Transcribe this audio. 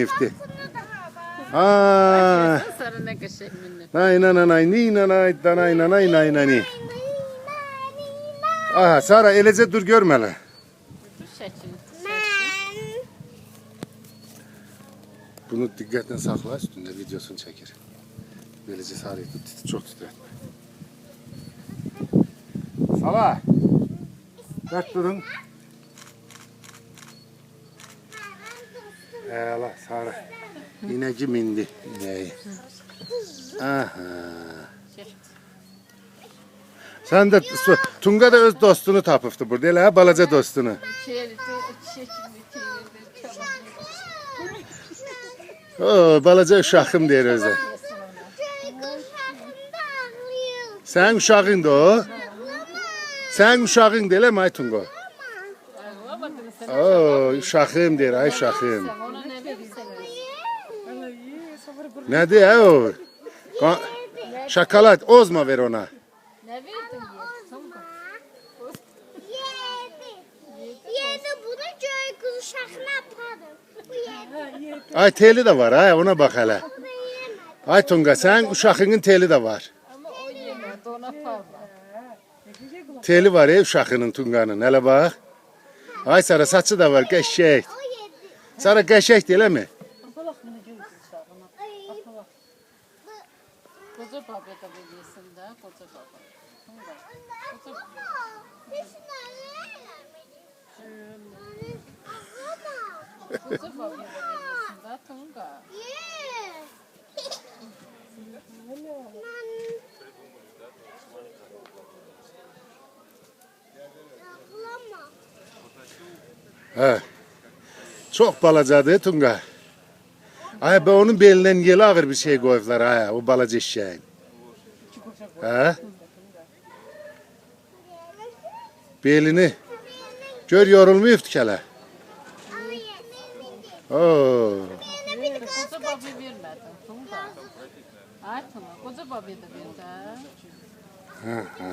ifti. Aa. Sarı ne kaşık minnet. Nay nanay ni nanay danay nanay nay nani. Aha Sara elece dur görme la. Bu şekil. Bunu dikkatle sakla üstünde videosunu çekir. Böylece Sara'yı tut, çok titretme. Sala. Dört durun. La Sara. İneci mindi. İneği. Aha. Sen de Tunga da öz dostunu tapıftı burada. Değil ha balaca dostunu. Oo, balaca uşağım deyir özü. Sen uşağın da o. Sen uşağın değil mi ay Tunga? Oo, uşağım deyir ay uşağım. Ne diyor o? Şokolat ozma ver ona. Ne verdin Yedi bunu köy kuzu şaxına apardım. Bu yedi. Ay teli de var ha ona bak hele. Ay Tunga sen uşağının teli de var. ama o yemedi ona parla. Teli var ya uşağının Tunga'nın hele bak. Ay Sara saçı da var qəşək. O yedi. Sara qəşək değil mi? Koca baba da bilirsin de koca baba. Koca baba. Koca baba da bilirsin de Tunga. He. Çok balacadır Tunga. Ay be onun belinden yeli ağır bir şey koydular ha o balaca eşeğin. Ha? Belini. Gör yorulmuyor hele. Oo. Koca baba vermedin Tunga. Ay Tunga koca baba da verdi. Ha, ha.